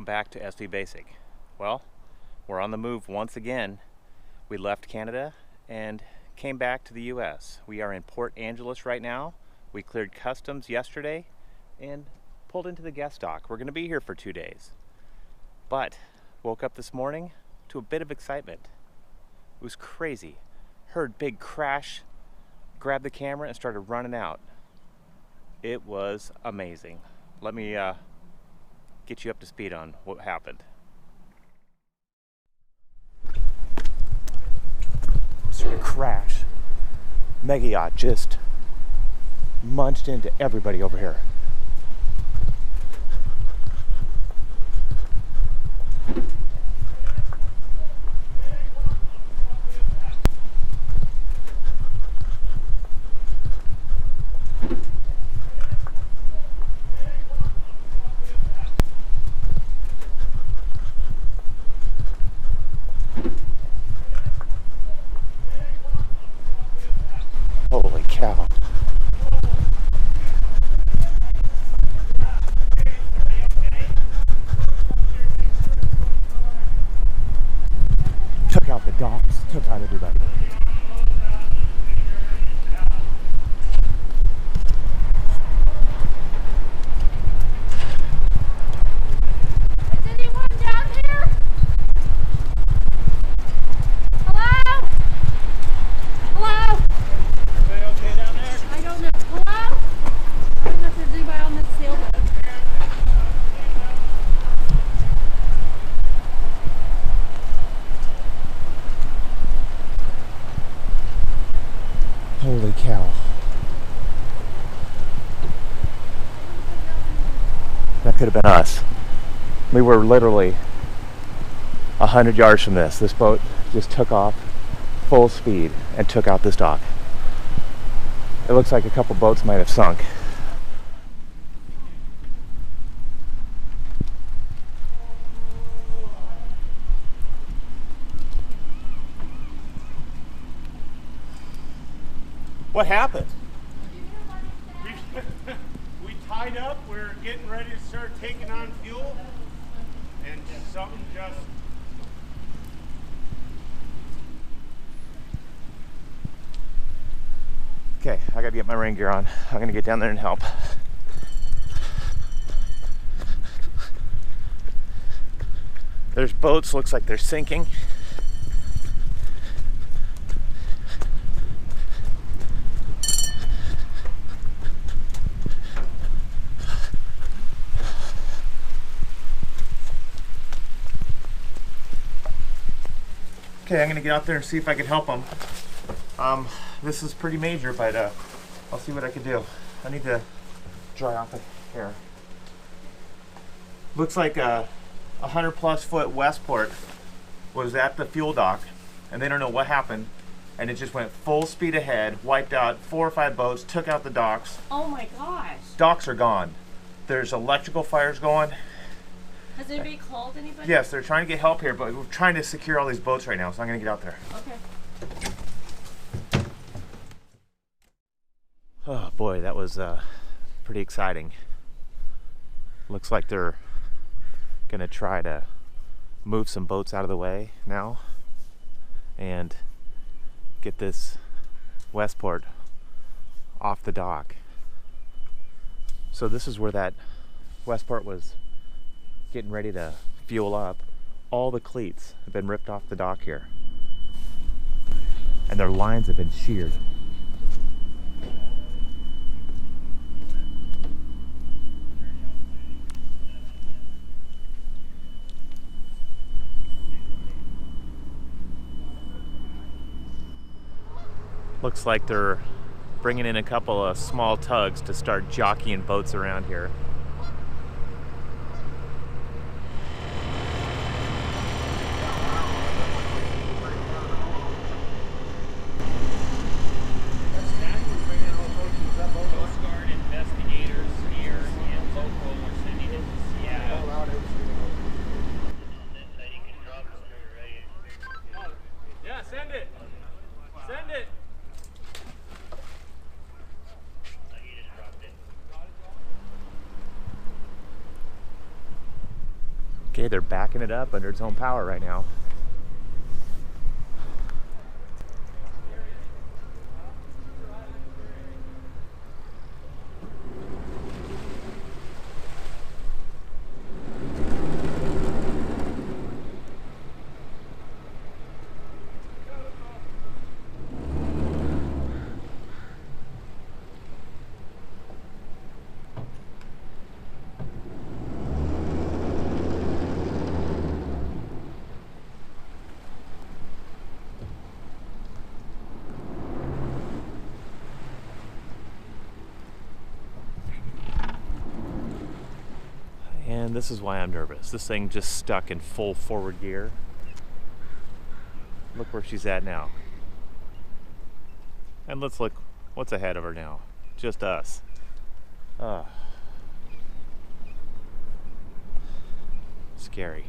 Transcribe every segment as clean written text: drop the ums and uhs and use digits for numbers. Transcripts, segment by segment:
Welcome back to SV Basic. Well, we're on the move once again. We left Canada and came back to the US. We are in Port Angeles right now. We cleared customs yesterday and pulled into the guest dock. We're going to be here for 2 days. But woke up this morning to a bit of excitement. It was crazy. Heard big crash, grabbed the camera and started running out. It was amazing. Let me get you up to speed on what happened. Sort of crash. Megayacht just munched into everybody over here. Holy cow. Took out the docks, took out everybody. Is anyone down here? Hello? Hello? Everybody okay down there? I don't know. Hello? I don't know if there's anybody on this sailboat. Holy cow. That could have been us. We were literally 100 yards from this. This boat just took off full speed and took out this dock. It looks like a couple boats might have sunk. What happened? We tied up, we're getting ready to start taking on fuel, and something just... Okay, I gotta get my rain gear on. I'm gonna get down there and help. There's boats, looks like they're sinking. Okay, I'm gonna get out there and see if I can help them. This is pretty major, but I'll see what I can do. I need to dry off the hair. Looks like a 100+ foot Westport was at the fuel dock, and they don't know what happened, and it just went full speed ahead, wiped out 4 or 5 boats, took out the docks. Oh my gosh. Docks are gone. There's electrical fires going. Has anybody called anybody? Yes, they're trying to get help here, but we're trying to secure all these boats right now, so I'm gonna get out there. Okay. Oh boy, that was pretty exciting. Looks like they're gonna try to move some boats out of the way now and get this Westport off the dock. So this is where that Westport was getting ready to fuel up. All the cleats have been ripped off the dock here, and their lines have been sheared. Looks like they're bringing in a couple of small tugs to start jockeying boats around here. Coast Guard investigators here and local are sending it to Seattle. Yeah, send it! Send it! Okay, they're backing it up under its own power right now. And this is why I'm nervous. This thing just stuck in full forward gear. Look where she's at now. And let's look what's ahead of her now. Just us. Scary.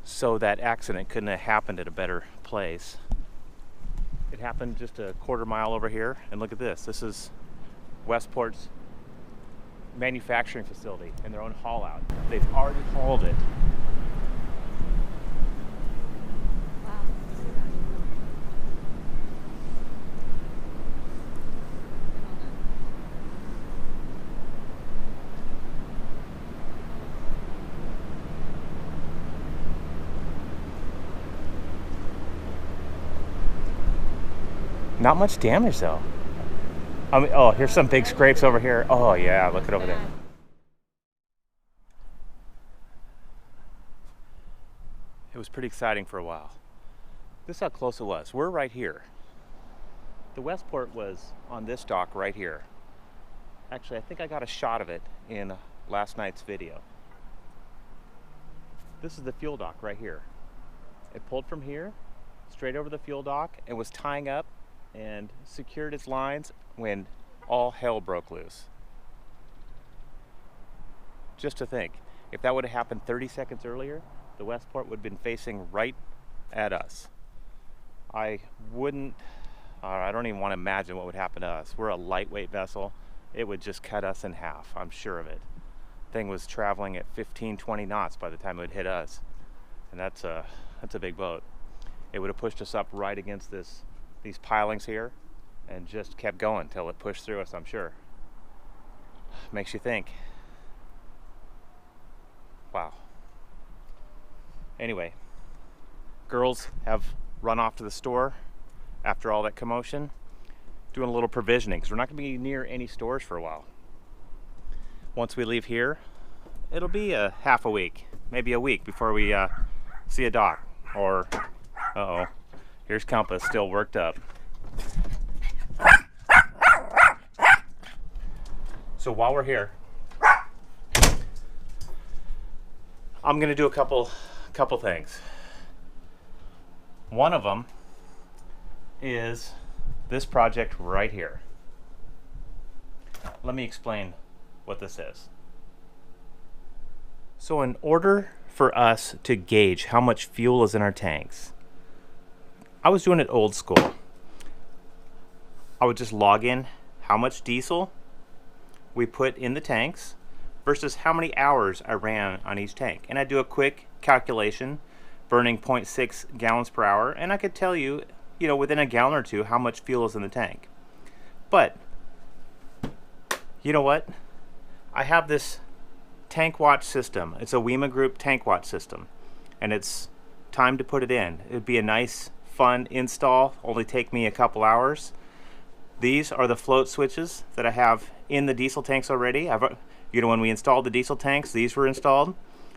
So that accident couldn't have happened at a better place. It happened just a quarter mile over here, and look at this. This is Westport's manufacturing facility and their own haul out. They've already hauled it. Wow. Not much damage though. I mean, oh, here's some big scrapes over here. Oh yeah, look at over there. It was pretty exciting for a while. This is how close it was. We're right here. The Westport was on this dock right here. Actually, I think I got a shot of it in last night's video. This is the fuel dock right here. It pulled from here straight over the fuel dock and was tying up and secured its lines when all hell broke loose. Just to think, if that would have happened 30 seconds earlier, the Westport would have been facing right at us. I don't even want to imagine what would happen to us. We're a lightweight vessel. It would just cut us in half, I'm sure of it. Thing was traveling at 15, 20 knots by the time it would hit us. And that's a big boat. It would have pushed us up right against these pilings here and just kept going till it pushed through us, I'm sure. Makes you think. Wow. Anyway, girls have run off to the store after all that commotion, doing a little provisioning, because we're not going to be near any stores for a while. Once we leave here, it'll be a half a week, maybe a week before we see a dock. Or, uh-oh, here's Compass still worked up. So while we're here, I'm gonna do a couple things. One of them is this project right here. Let me explain what this is. So in order for us to gauge how much fuel is in our tanks, I was doing it old school. I would just log in how much diesel we put in the tanks versus how many hours I ran on each tank. And I'd do a quick calculation, burning 0.6 gallons per hour, and I could tell you, within a gallon or two, how much fuel is in the tank. But, you know what? I have this tank watch system. It's a regroup tank watch system, and it's time to put it in. It'd be a nice, fun install, only take me a couple hours. These are the float switches that I have in the diesel tanks already. When we installed the diesel tanks, these were installed.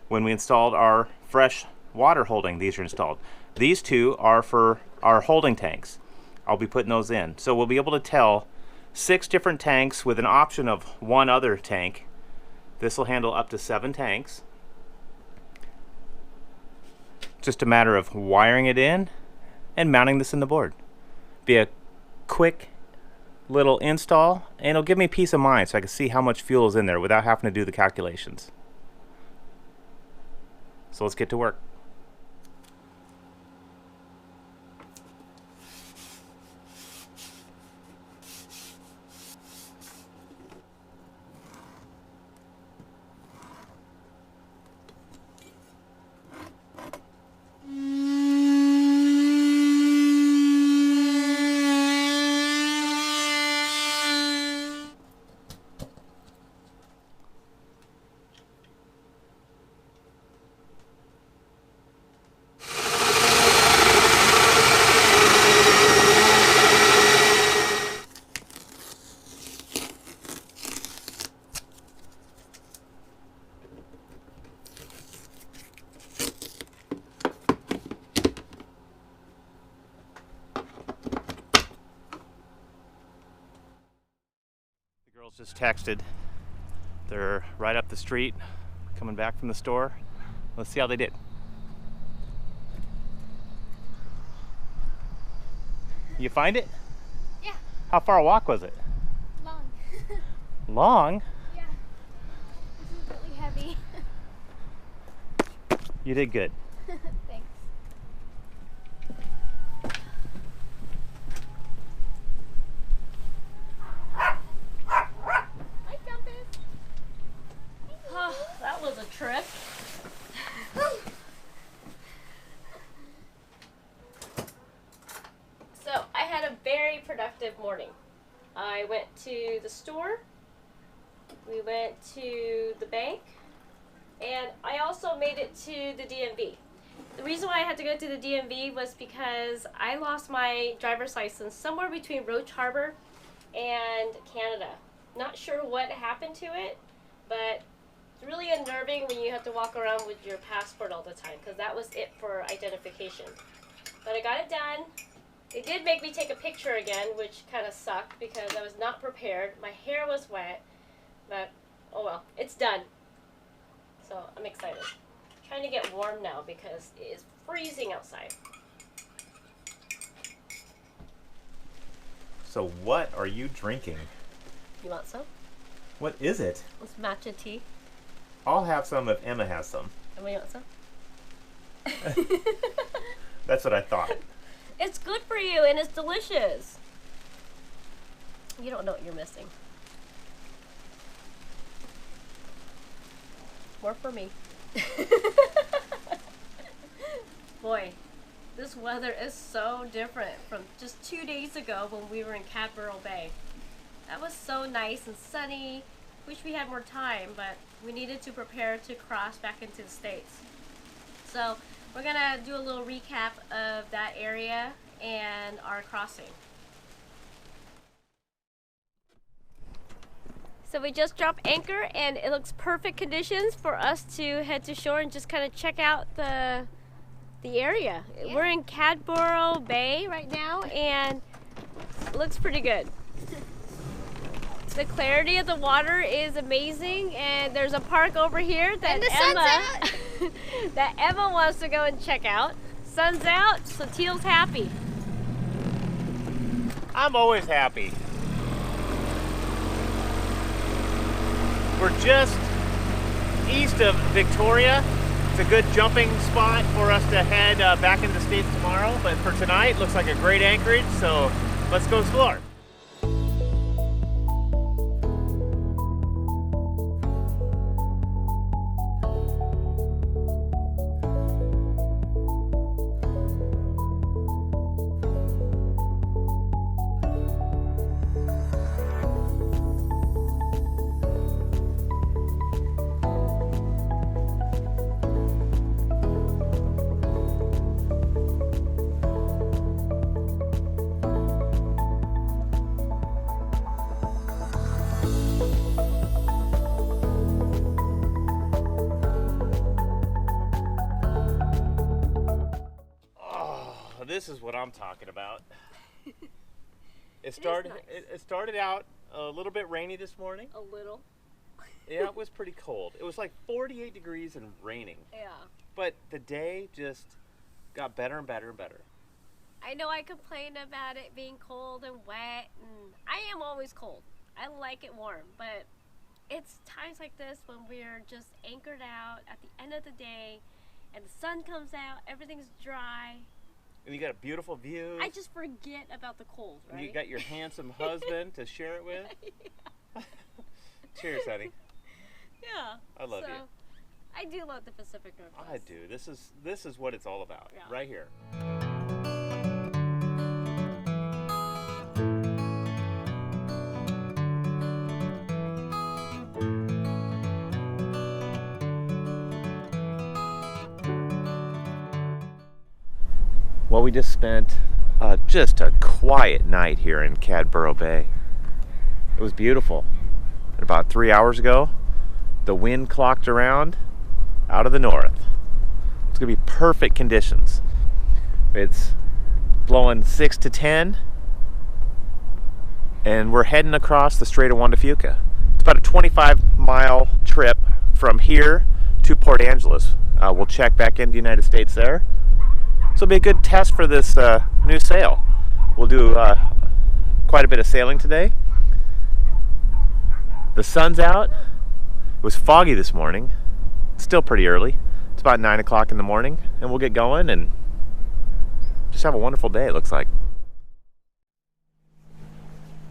When we installed our fresh water holding, these are installed. These two are for our holding tanks. I'll be putting those in. So we'll be able to tell 6 different tanks with an option of one other tank. This will handle up to 7 tanks. Just a matter of wiring it in and mounting this in the board. Be a quick little install, and it'll give me peace of mind so I can see how much fuel is in there without having to do the calculations. So let's get to work. Just texted. They're right up the street, coming back from the store. Let's see how they did. You find it? Yeah. How far a walk was it? Long. Long? Yeah. This is really heavy. You did good. Thanks. Hi, Compass. Oh, that was a trip. So I had a very productive morning. I went to the store, we went to the bank, and I also made it to the DMV. The reason why I had to go to the DMV was because I lost my driver's license somewhere between Roach Harbor and Canada. Not sure what happened to it, but it's really unnerving when you have to walk around with your passport all the time, because that was it for identification. But I got it done. They did make me take a picture again, which kind of sucked because I was not prepared. My hair was wet, but oh well, it's done. So I'm excited. Trying to get warm now because it is freezing outside. So what are you drinking? You want some? What is it? It's matcha tea. I'll have some if Emma has some. And we want some? That's what I thought. It's good for you and it's delicious. You don't know what you're missing. More for me. Boy, this weather is so different from just 2 days ago when we were in Cadborough Bay. That was so nice and sunny. Wish we had more time, but we needed to prepare to cross back into the States. So we're gonna do a little recap of that area and our crossing. So we just dropped anchor and it looks perfect conditions for us to head to shore and just kind of check out the area. Yeah. We're in Cadborough Bay right now and it looks pretty good. The clarity of the water is amazing, and there's a park over here that that Emma wants to go and check out. Sun's out, so Teal's happy. I'm always happy. We're just east of Victoria. It's a good jumping spot for us to head back into the States tomorrow, but for tonight, looks like a great anchorage, so let's go explore. This is what I'm talking about. It started out a little bit rainy this morning. A little. Yeah, it was pretty cold. It was like 48 degrees and raining. Yeah. But the day just got better and better and better. I know I complain about it being cold and wet, and I am always cold. I like it warm, but it's times like this when we're just anchored out at the end of the day and the sun comes out, everything's dry. And you got a beautiful view. I just forget about the cold, right? And you got your handsome husband to share it with. Yeah. Cheers, honey. Yeah. I love you. I do love the Pacific Northwest. I do. This is what it's all about, yeah. Right here. Well, we just spent just a quiet night here in Cadborough Bay. It was beautiful. And about 3 hours ago, the wind clocked around out of the north. It's gonna be perfect conditions. It's blowing 6 to 10, and we're heading across the Strait of Juan de Fuca. about a 25-mile trip from here to Port Angeles. We'll check back into the United States there. So it'll be a good test for this new sail. We'll do quite a bit of sailing today. The sun's out. It was foggy this morning. Still pretty early. It's about 9 o'clock in the morning, and we'll get going and just have a wonderful day, it looks like.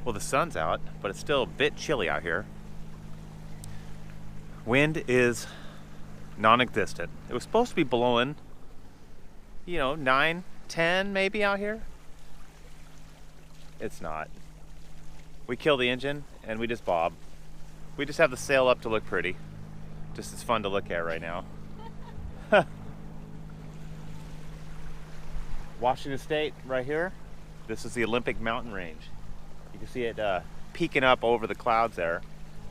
Well, the sun's out, but it's still a bit chilly out here. Wind is non-existent. It was supposed to be blowing, you know, 9, 10 maybe out here. It's not. We kill the engine and we just bob. We just have the sail up to look pretty. Just as fun to look at right now. Washington State right here. This is the Olympic mountain range. You can see it peeking up over the clouds there.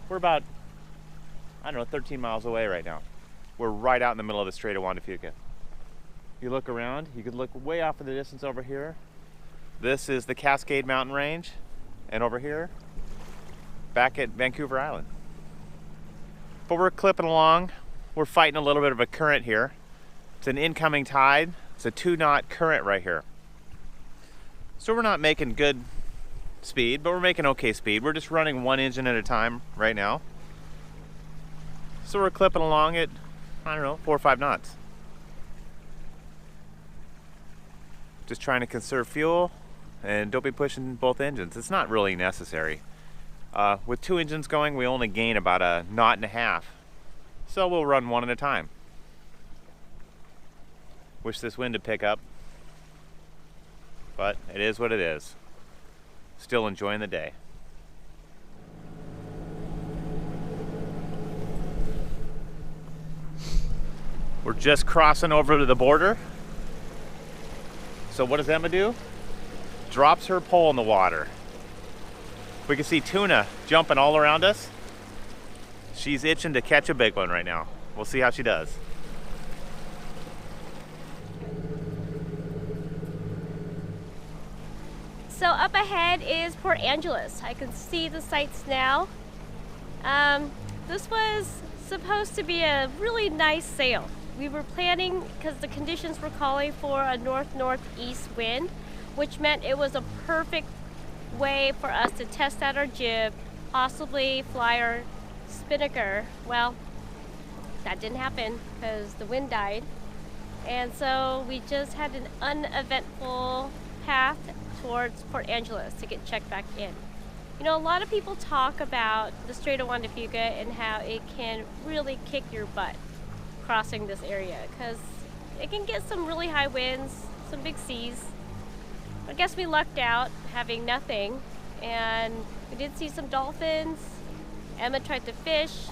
We're about, I don't know, 13 miles away right now. We're right out in the middle of the Strait of Juan de Fuca. You look around, you could look way off in the distance over here. This is the Cascade Mountain Range. And over here, back at Vancouver Island. But we're clipping along. We're fighting a little bit of a current here. It's an incoming tide. It's a 2-knot current right here. So we're not making good speed, but we're making okay speed. We're just running one engine at a time right now. So we're clipping along at, I don't know, 4 or 5 knots. Just trying to conserve fuel and don't be pushing both engines. It's not really necessary. With 2 engines going, we only gain about a 1.5 knots. So we'll run one at a time. Wish this wind would pick up, but it is what it is. Still enjoying the day. We're just crossing over to the border. So what does Emma do? Drops her pole in the water. We can see tuna jumping all around us. She's itching to catch a big one right now. We'll see how she does. So up ahead is Port Angeles. I can see the sights now. This was supposed to be a really nice sail. We were planning, because the conditions were calling for a north-northeast wind, which meant it was a perfect way for us to test out our jib, possibly fly our spinnaker. Well, that didn't happen because the wind died. And so we just had an uneventful path towards Port Angeles to get checked back in. You know, a lot of people talk about the Strait of Juan de Fuca and how it can really kick your butt crossing this area, because it can get some really high winds, some big seas. I guess we lucked out having nothing, and we did see some dolphins. Emma tried to fish.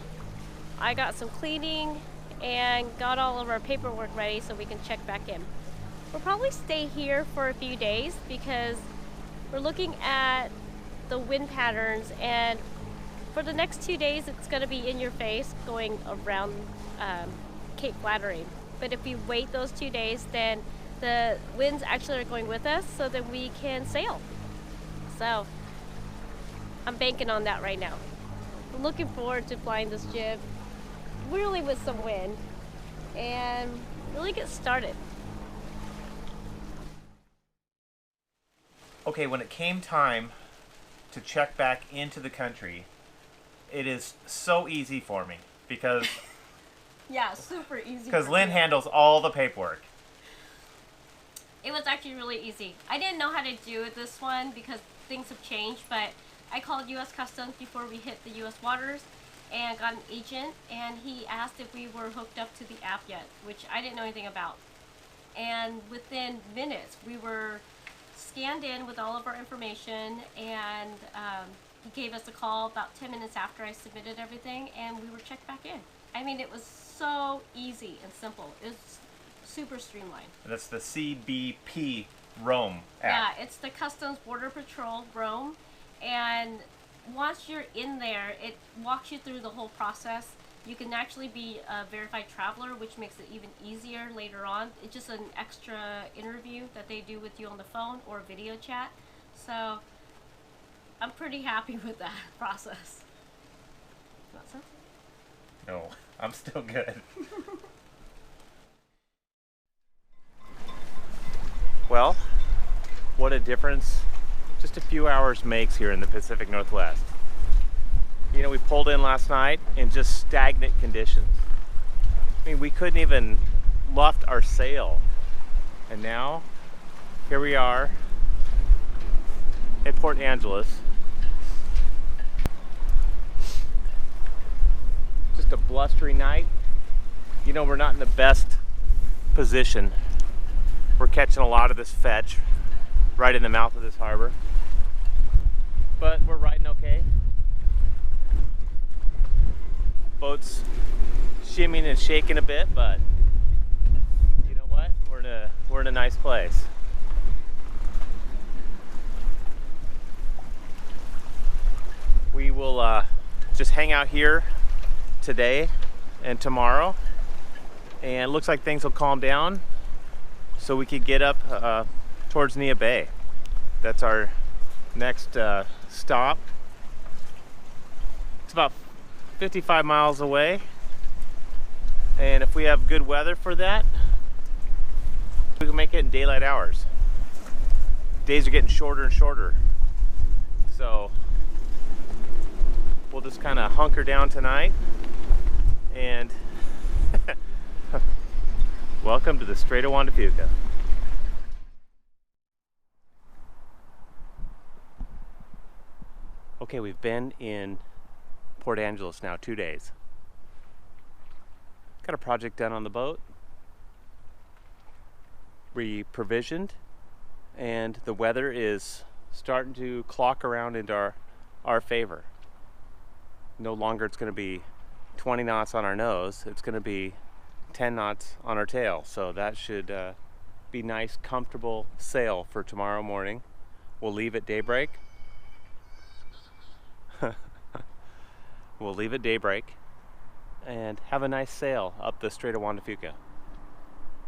I got some cleaning and got all of our paperwork ready so we can check back in. We'll probably stay here for a few days because we're looking at the wind patterns, and for the next 2 days it's going to be in your face going around Cape Flattery. But if we wait those 2 days, then the winds actually are going with us so that we can sail. So I'm banking on that right now. I'm looking forward to flying this jib really with some wind and really get started. Okay, when it came time to check back into the country, it is so easy for me because Yeah, super easy. because Lynn handles all the paperwork. It was actually really easy. I didn't know how to do this one because things have changed, but I called U.S. Customs before we hit the U.S. waters and got an agent, and he asked if we were hooked up to the app yet, which I didn't know anything about. And within minutes, we were scanned in with all of our information, and he gave us a call about 10 minutes after I submitted everything, and we were checked back in. I mean, it was so easy and simple. It was super streamlined. That's the CBP Rome app. Yeah, it's the Customs Border Patrol Rome, and once you're in there, it walks you through the whole process. You can actually be a verified traveler, which makes it even easier later on. It's just an extra interview that they do with you on the phone or video chat. So I'm pretty happy with that process. No, I'm still good. Well, what a difference just a few hours makes here in the Pacific Northwest. You know, we pulled in last night in just stagnant conditions. I mean, we couldn't even luft our sail. And now, here we are at Port Angeles. Just a blustery night. You know, we're not in the best position. We're catching a lot of this fetch right in the mouth of this harbor. But we're riding okay. Boat's shimmying and shaking a bit, but you know what? We're in a nice place. We will just hang out here today and tomorrow, and it looks like things will calm down so we could get up towards Neah Bay. That's our next stop. It's about 55 miles away, and if we have good weather for that, we can make it in daylight hours. Days are getting shorter and shorter, so we'll just kind of hunker down tonight and welcome to the Strait of Juan de Fuca. Okay, we've been in Port Angeles now 2 days. Got a project done on the boat. We provisioned, and the weather is starting to clock around into our favor. No longer it's going to be 20 knots on our nose, it's going to be 10 knots on our tail. So that should be nice, comfortable sail for tomorrow morning. We'll leave at daybreak. We'll leave at daybreak and have a nice sail up the Strait of Juan de Fuca.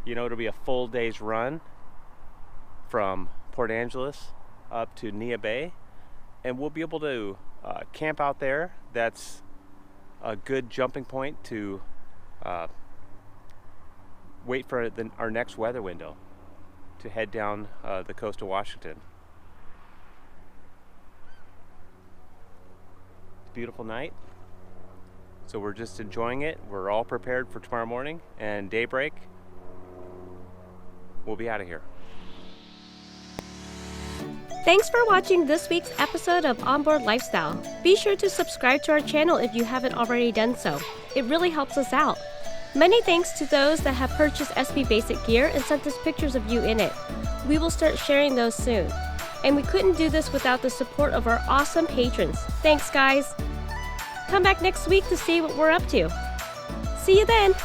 You know, it'll be a full day's run from Port Angeles up to Neah Bay, and we'll be able to camp out there. That's a good jumping point to wait for our next weather window to head down the coast of Washington. It's a beautiful night, so we're just enjoying it. We're all prepared for tomorrow morning, and daybreak we'll be out of here. Thanks for watching this week's episode of Onboard Lifestyle. Be sure to subscribe to our channel if you haven't already done so. It really helps us out. Many thanks to those that have purchased SB Basic gear and sent us pictures of you in it. We will start sharing those soon. And we couldn't do this without the support of our awesome patrons. Thanks, guys. Come back next week to see what we're up to. See you then.